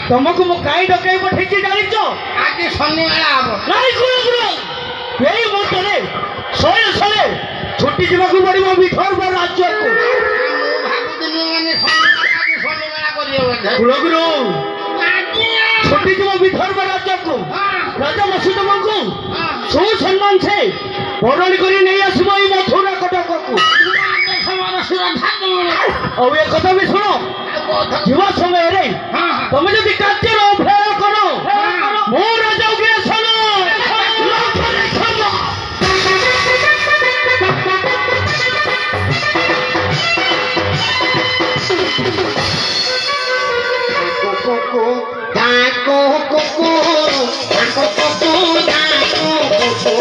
तुमको मु काई डकाई पठेची जानिछ आज शनि मेला हबो नाही गुरु गुरु एई मोटरे सोए सोए छुट्टी जीवाकू पड़िबो मिठर पर राज्य को मु भाबुदिनी माने शनि मेला करियो गुरु गुरु छुट्टी जीवा मिठर पर राज्य को राजा मसी तुमको सो सम्मान से बरणी करी नहीं आसबो ई मथुरा कटक को और ये कथा भी सुनो जीवा समय रे तुम जदि कार्य अभ्यास करो मो राजा के सुनो लखरे खमा को डाको को डाको को डाको को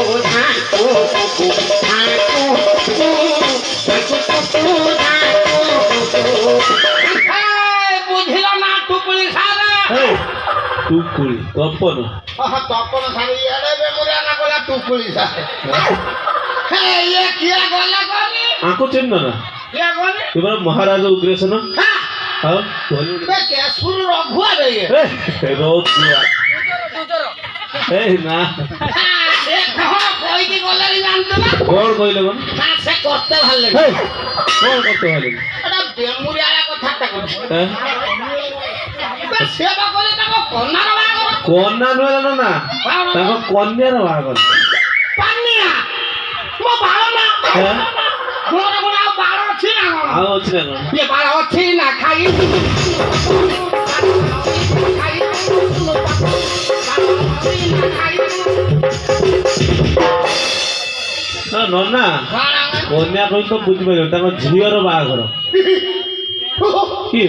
डाको को बुझिला ना टुकुली सारा टुकुली तपन तपन सारी एडे बे मुरा ना गला टुकुली सारा हे ये किया गला करी आको चिन्ह ना किया गले इबार महाराज उग्रसेन हां बे केसुर रघुआ रे ए रघुआ ए ना देखो कोई की गले जानतो ना कोन कइले मन ना से करते भाले हे कोन करते भाले एटा बेमुरिया कथा ता हैं बे सेवा करे ताको कन्नार बागर कन्या न ना ताको कन्यार बागर पानिया मो बाळ ना हैं मोर कोना बाळ अछि ना आ अछि ना ये बाळ अछि ना खाई ना नन्ना कन्या कहि तो बुझि पाइलो ताको झियर बागर की ए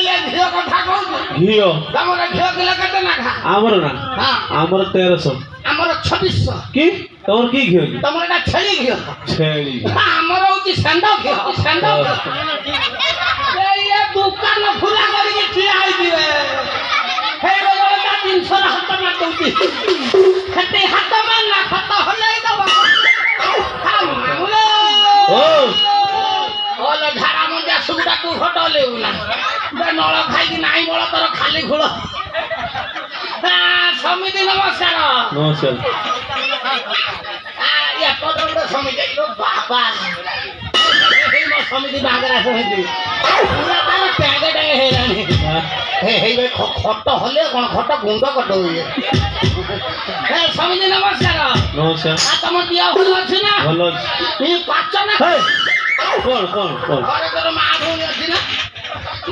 ये झियो कथा कहू घियो तमरा झियो किलो कते ना खा आमर ना हां आमर 1300 हमर 2600 की तोर की घियो की तमरा छेली घियो छेली हमर होची संडो घियो संडो ए ये दुकान खुला करी के ठिया आइ दिवे हे रोला 300 हाथ में दउती खते हाथ में ना खत होले दबा मामुलो ओ ओले झारा मुंडा सुगडा तू हटले उना बे नळ खाइ कि नाही बळ तर खाली खुळ समिति नमस्कार नमस्कार या पदंड समिति लो बाबा हे म समिति बागरा समिति पूरा तार टैगे टैगे हेलानी हे बे खट हले कोन खट गुंड कटो ये हे समिति नमस्कार नमस्कार आ तम दिया भल अछि ना भलो ई पाच ना हे कोन घरे तोर मा भूल अछि ना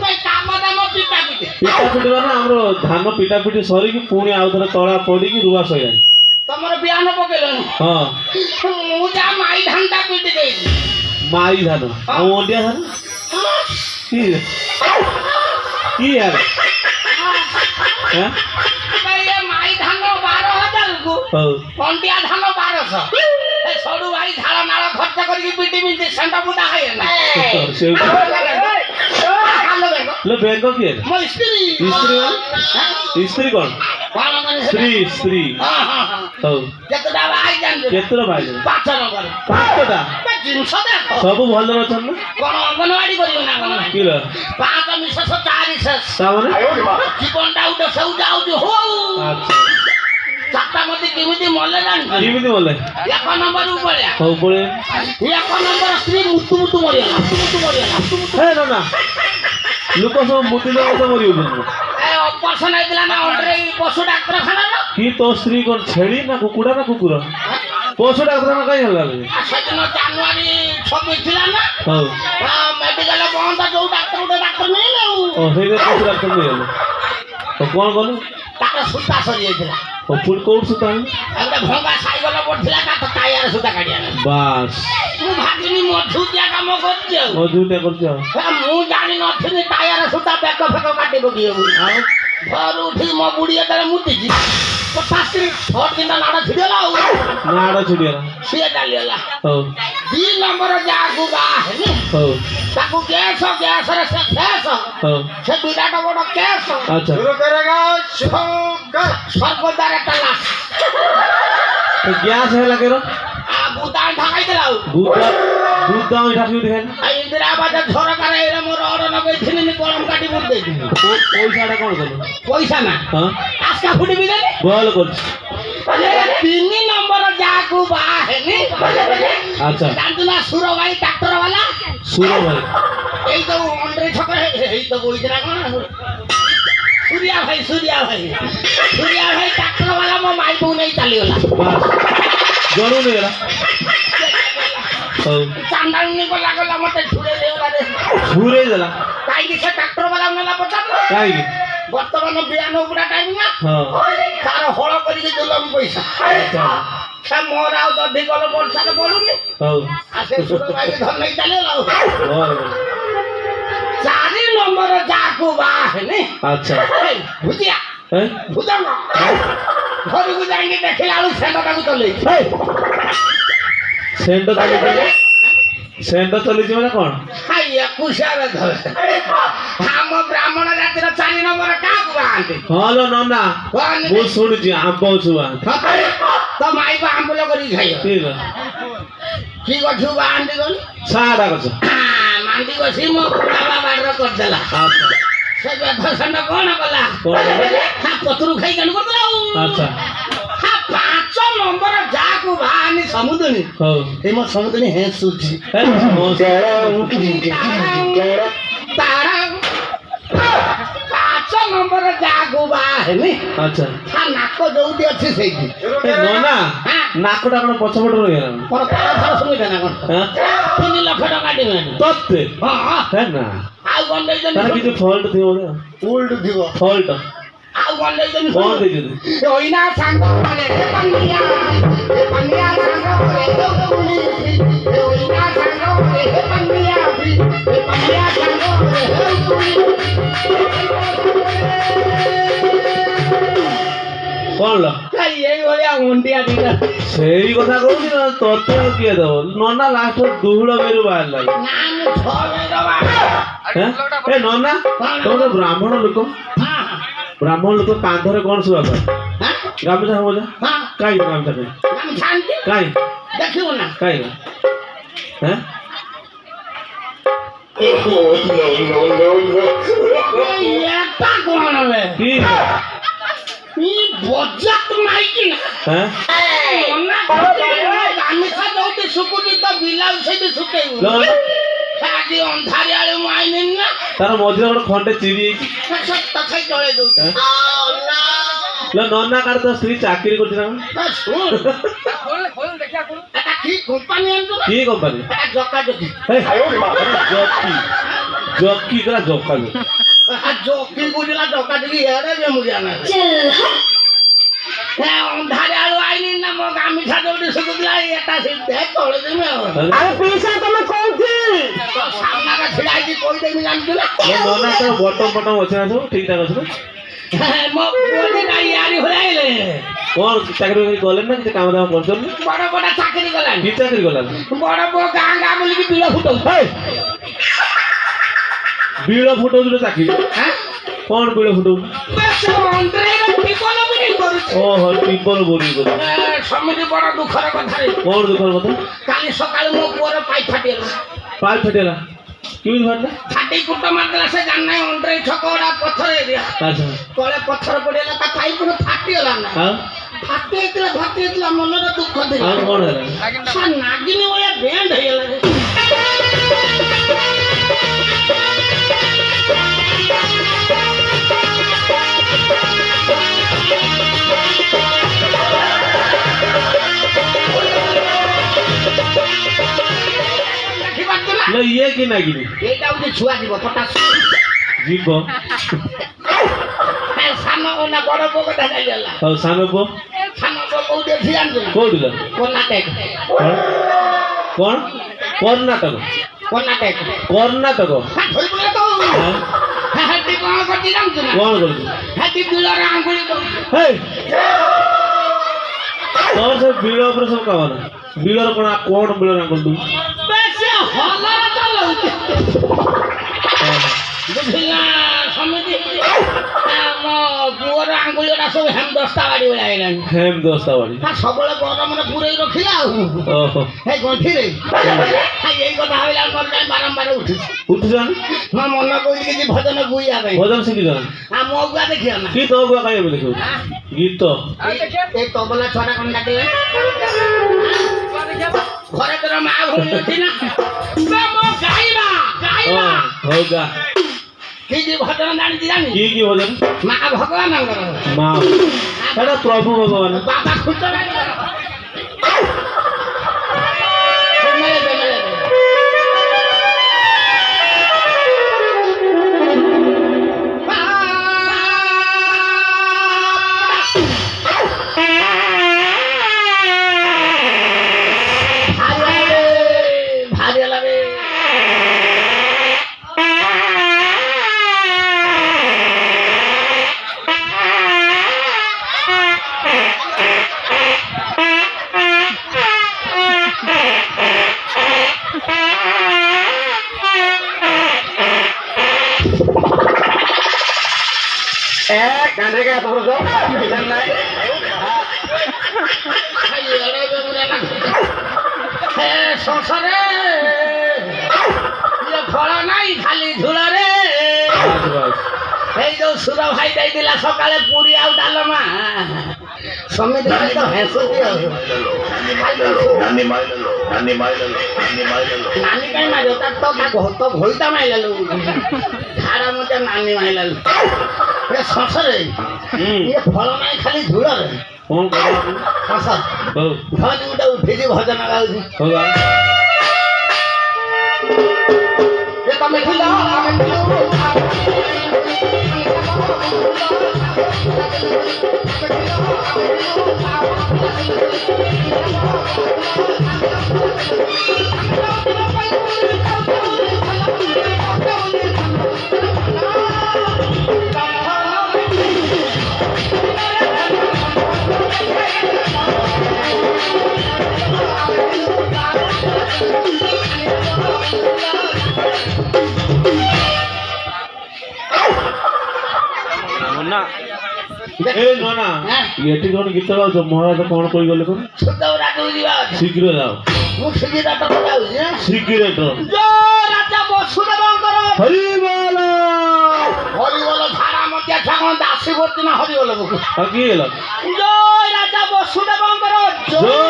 भाई काम दाम पिटा पिटे पिटा पिटी माने हमरो धान पिटा पिटी सरी कि पुणी आउ थरे तळा पडी कि रुवा सयानी तमर बियान पकेलनी हां मु जा माई धानटा पिटी देई माई धान आ ओंडिया धान की यार हैं ये माई धान 12000 को ओंडिया धान 1200 ए सडू भाई झाला नाळ खर्च करी पिटी मिंती संडा पुटा है ना से लो बेंगो की है मो स्त्री कौन स्त्री हां हो केतडा भाई जान केतरा भाई 5 नंबर पाँचटा बे जिंस देखो सब भल अछन ना कोन अंगनवाड़ी करियो ना कोन की ल 5 मिसस 4 मिसस सामने जीवन डाउट सब जाउ हो अच्छा चाटा मते केमिति मले जान केमिति बोले एक नंबर ऊपर हो पड़े एक नंबर स्त्री मुतु मुतु मरिया हे ना ना लोक सब मुति लोक सब मरि उठन ए ऑपरेशन आइला ना ऑर्डर पशु डाक्टर खाना ना की तो स्त्री कोन छेड़ी ना कुकुड़ा ना कुकुर पशु डाक्टर ना कहीं हल्ला लगे सेदिन जनवरी 26 थिला ना हो मेडिकल बंद जो डाक्टर नहीं ना ओ हे पशु डाक्टर नहीं हलो तो कौन बोलू ताका सुता सरी आइला ओ फुल कोट सुता है हमरा भंगा साइकल पड़थिला का टायर सुता काढिया बस मु भागिनी मधु दिया काम करछ मधु ते करछ मु जानि नथिनी टायर सुता बेक फेक काटी बगियो घर उठी मो बुढ़िया तारे मुति जी 50 छट दिन नाड़ा छिड़ेला नाड़ा छिड़ेला से डालेला हो 2 नंबर जागु बा है नी हो ताकू गैस रे से गैस हो से बिराट बड़ गैस अच्छा शुरू करेगा सर्वदार तला तो गैस है लगे रो आ बुता ढाई देला दूध दूध दाम ढाकी दिखाई आ इंदिरा ବାଜା ଝରକାରେ ଏଇଟା ମୋର ଅର୍ଡର ନଗେଇଥିଲି କଲମ କାଟି ବୁଡି ଦେଇଥିଲି ପଇସାଟା କ'ଣ କଲୁ? ପଇସା ନା ହଁ ଆସ୍କା ଫୁଟି ବି ଦେଲି ଭଲ କରୁଛୁ। 3 ନମ୍ବର ଯାହାକୁ ବାହା ହେନି ଆଚ୍ଛା ଜାଣିଛୁ ନା ସୁର ଭାଇ ଟ୍ରାକ୍ଟର ବାଲା ସୁର ଭାଇ ଏଇ ତ ଅଣ୍ଡରେ ଛକ ଏଇ ତ ବଇଥିଲା କଣ ସୂର୍ୟା ଭାଇ ଟ୍ରାକ୍ଟର ବାଲା ମୋ ମାଇକୁ ନେଇ ଚାଲିଗଲା ବାସ୍ ଜଣୁ ନେଇଗଲା। ହଉ ଚାନ୍ଦାଣୀ ଗଲା ମତେ ଛୁଡେଇ ଦେଇଗଲା ରେ ଘୁରେଇ ଦେଲା କାହିଁକି ସେ ଟ୍ରାକ୍ଟର ବାଲା ନେଲା ପଚାର କାହିଁକି? ବର୍ତ୍ତମାନ ବିହାନ ଉପଡ଼ା ଟାଇମ ନା ହଁ ତାର ହଳ କରିକି ଦେଲମ ପଇସା ସେ ମୋର ଆଉ ଦଧି ଗଲ ବର୍ଷାରେ ପଡୁନି ହଉ ଆଉ ସେ ସୁର ଭାଇ ଧର ନେଇ ଚାଲିଗଲା ଆଉ ଭଲ 4 ନମ୍ବର ଯାହାକୁ ବାହା ହେନି ଆଚ୍ଛା ଭୁଜିଆ ହେଁ? ଭୁଜଙ୍ଗ ଘରକୁ ଯାଇକି ଦେଖିଲା ବେଳୁ ସେଣ୍ଡଟାକୁ ଚଲେଇଛି ସେଣ୍ଟ ଚଲେଇଛି ମାନେ କ'ଣ? ଏକୁଶାରେ ଧରେ ଆମ ବ୍ରାହ୍ମଣ ଜାତିର 4 ନମ୍ବର କାହାକୁ ବାହାନ୍ତି ହଁ ଲୋ ନନା ମୁଁ ଶୁଣିଛି ଆମ୍ବ ଛୁଆ ତ ମାଇକୁ ଆମ୍ବୁଲ କରିକି ଖାଇବ ଠିକ କି ଗଛକୁ ବାହାନ୍ତି ଗଲି ସାଟା ଗଛ ମାଣ୍ଡି ଗଛି ମୋ ବୁଢ଼ା ବାଡ଼ିର କରିଦେଲା ସେ ବେଧସଣ୍ଡ କ'ଣ କଲା ପତରୁ ଖାଇ କାଣ୍ଡ କରିଦେଲା ଆଉ ଆଚ୍ଛା 5 ନମ୍ବର ଯାହାକୁ ବାହାନି ସମୁଦ୍ରୀ ହଉ ଏ ମୋ ସମୁଦ୍ରୀ ହେଁସୁଛି ତାରା 5 ନମ୍ବର ଯାହାକୁ ବାହା ହେନି ଆଚ୍ଛା ନାକ ଯୋଉଠି ଅଛି ସେଇଠି ନନା ନାକଟା କ'ଣ ପଛପଟେ ରହିଗଲା କ'ଣ ପାର ଶୁଣିବେ ନା କ'ଣ 3 ଲକ୍ଷ ଟଙ୍କା ଦେବେନି ତତେ ହଁ ହେ ନା ଆଉ କ'ଣ ତାର ଦେଇଛନ୍ତି କିଛି ଫଲ୍ଟ ଥିବ ବୋଧେ ଉଲ୍ଟ ଥିବ ଫଲ୍ଟ ଆଉ କ'ଣ ଦେଇଛନ୍ତି କ'ଣ ଦେଇଛନ୍ତି? ଓଇନା ସାଙ୍ଗ ମାନେ ପାନିଆ ସାଙ୍ଗ ମାନେ ଦଉନି ଓଇନା ସାଙ୍ଗ ମାନେ ପାନିଆ ସାଙ୍ଗ ମାନେ କ'ଣ ଲ ଏଇଭଳିଆ ମୁଣ୍ଡିଆ ଦିଟା ସେଇ କଥା କହୁଛି ନା ତତେ ଆଉ କିଏ ଦବ ନନା ଲାଷ୍ଟ ଦୁହୁଳ ବେରୁ ବାହାରିଲା ନା ମୁଁ 6 ଦବା ହେଁ? ଏ ନନା ତମେ ତ ବ୍ରାହ୍ମଣ ଲୋକ କାନ୍ଧରେ କ'ଣ ଶୁଆ ପାଏ ଗାମୁଛା ଫାମୁଛା କାହିଁକି ଗାମୁଛା କାହିଁ ଦେଖିବୁ ନା କାହିଁକି ହେଁ ଏଟା କ'ଣ ବେ କି ବଜାତ ମାଇକି ନା ହେଁ ଗାମିଛା ଯୋଉଠି ଶୁକୁଛି ତ ବିଲାଉ ସେଇଠି ଶୁକେଇବୁ ଆଜି ଅନ୍ଧାରିଆଳେ ମୁଁ ଆଇନି ନା ତାର ମଝିରେ ଗୋଟେ ଖଣ୍ଡେ ଚିରି ହେଇଛି ତଥାପି ଚଳେଇ ଦଉଛି ନନା କାହାର ତ ସ୍ତ୍ରୀ ଚାକିରି କରୁଛି ନା କି କମ୍ପାନୀ ଆଣିଛୁ କି କମ୍ପାନୀ ଜକା ଜକି ଜକି କଲା ଜକା ଜକି ବୁଝିଲା ଜକା ଜକି ଏଡେ ଯେ ମୁଁ ଜାଣା ଅନ୍ଧାରିଆଳୁ ଆଇନି ନା ମୋ ଗାମିଛା ଯୋଉଠି ଶୁକୁଥିଲା ଏଟା ସେଇଠି ଚଳେଇଦେମି ଆଉ ପଇସା ତମେ କୋଉଠି ସାମ୍ନାରେ ଛିଡ଼ା ହେଇକି କହିଦେମି ଜାଣିଛୁ ନା ନନା ତ ବଟମ ଫଟମ ଅଛି ନା ସବୁ ଠିକ ଠାକ ଅଛି ନା ମୋ ପୁଅ ଦିଟା ୟାରି ଭଳିଆ କ'ଣ ଚାକିରି ଗଲେ ନା କିଛି କାମ ଦାମ କରୁଛନ୍ତି ବଡ଼ ବଡ଼ ଚାକିରି ଗଲାଣି କି ଚାକିରି ଗଲାନି ବଡ଼ ପୁଅ ଗାଁ ଗାଁ ବୁଲିକି ବିଳ ଫୁଟଉଛି ବିଳ ଫୁଟଉଛି ଚାକିରି କ'ଣ ବିଳ ଫୁଟଉଛି ଓହୋ ଟିବଲ ବୋରିଂ କରୁଛି ସମିତି ବଡ଼ ଦୁଃଖର କଥାରେ କ'ଣ ଦୁଃଖର କଥା କାଲି ସକାଳୁ ମୋ ପୁଅର ପାଇପ୍ ଫାଟିଗଲା ପାଇପ୍ ଫାଟିଗଲା କେମିତି ଫାଟିଲା ଛାଟି କୁଟ ମାରିଦେଲା ସେ ଜାଣିନାହିଁ ଅଣ୍ଡ୍ରେଇ ଛକ ଗୁଡ଼ା ପଥର ଏରିଆ ଆଚ୍ଛା ତଳେ ପଥର ପଡ଼ିଗଲା ତା ପାଇପ୍ ଫାଟିଗଲା ନା ଆଉ ଫାଟି ହେଇଥିଲା ମନରେ ଦୁଃଖ ଥିଲା ଆଉ କ'ଣ ହେଲା ନାଗିନି ଭଳିଆ ବେଣ୍ଡ ହେଇଗଲା ଇଏ କି ନାଗିନି ଏଇଟା ହଉଛି ଛୁଆ ଯିବ ପଟାସ ଯିବ ସାନ ନା ବଡ଼ ପୁଅ କଥା ଯାଇଗଲା ହଉ ସାନ ପୁଅ କୋଉଠି ଅଛି ଜାଣିଛୁ ନା କୋଉଠି ଲ କର୍ଣ୍ଣାଟକ କ'ଣ କର୍ଣ୍ଣାଟକ ଧରିପଡ଼ିଲା ତ ହେଠି କ'ଣ କରୁଛି ଜାଣିଛୁ ନା କ'ଣ କରୁଛୁ ହେଠି ବିଲରେ ଆଙ୍ଗୁଳି କରୁଛି ତୋର ସେ ବିଳ ଉପରେ ସବୁ କାମ ନା ବିଳର କ'ଣ କ'ଣ ବିଳର ଆଙ୍ଗୁଳି ଦଉ ହଲର ଚଲଉଛି ବୁଝିଲା ସମିତି ମୋ ପୁଅର ଆଙ୍ଗୁଳିଟା ସବୁ ହେମଦସ୍ତା ବାଡ଼ି ଭଳିଆ ହେଇଗଲାଣି। ହେମ ଦସ୍ତା ବାଡ଼ି ସବୁବେଳେ ଗରମରେ ପୁରେଇ ରଖିଲା ଆଉ ଓହୋ ହେ ଗଣ୍ଠିରେ ଏଇ କଥା ଭାବିଲା ମୋର କାଇଁ ବାରମ୍ବାର ଉଠୁଛି। ଉଠୁଛନ୍ ମୋ ମନ କହୁଛି କିଛି ଭଜନ ଗୁଇଆ ପାଇଁ ଭଜନ ଶିଖିଛନ୍ ଆଉ ମୋ ଗୁଆ ଦେଖିବ ନା କି ତୋ ଗୁଆ ଖାଇବେ ଦେଖିବୁ ଗୀତ এই তবলা ছটা কোন ডাকে ঘরে তোর মা ভূমি ଅଛି ନା ମୋ ଗାଇବା ଗାଇବା ହଉ ଗା କି କି ଭଜନ ଜାଣିଛି ଜାଣି କି ଭଜନ ମା ଭଗବାନଙ୍କର ମା ଏଟା ପ୍ରଭୁ ଭଗବାନ ବାବା ଖୁଚ ସଂସାରେ ଫଳ ନାହିଁ ଖାଲି ଝୁଳରେ এই ଯୋଉ ସୁର ଭାଇ ଦେଇଥିଲା ସକାଳେ ପୁରୀ ଆଉ ଡାଲମା ସମିତି ସହିତ ହେସୁଛି ଆଉ ନାନୀ କାଇଁ ମାରିବ ତ ଭଇତା ମାଇଲାଲୁ ଝାଡ଼ା ମତେ ନାନୀ ମାଇଲାଲୁ ଏ ଶଶରେ ଇଏ ଫଳ ନାହିଁ ଖାଲି ଝୁଳରେ କଣ କରିବା ଶଶ ହଉ ଧନୀ ଗୋଟେ ଉଠିକି ଭଜନ ଗାଉଛି ହଉ ଗା ଏ ତମେ ଥିଲ ନନା ଏ ନନା ଏଠି କଣ ଗୀତ ଗାଉଛ ମହାରାଜ କଣ କହିଗଲେ କଣ ଶୀଘ୍ର ଯାଅ ମୁଁ ଶୀଘ୍ର ଯାଉଛି ଶୀଘ୍ର ରାଜା ବସୁଦେବଙ୍କର ହରିବୋଲ ହରିବୋଲ ଧାରା ମଧ୍ୟ ଦାସୀ ଭର୍ତ୍ତି ନା ହରିବୋଲ ଆଉ କିଏ ହେଲା ଜୟ ରାଜା ବସୁଦେବଙ୍କର ଜୟ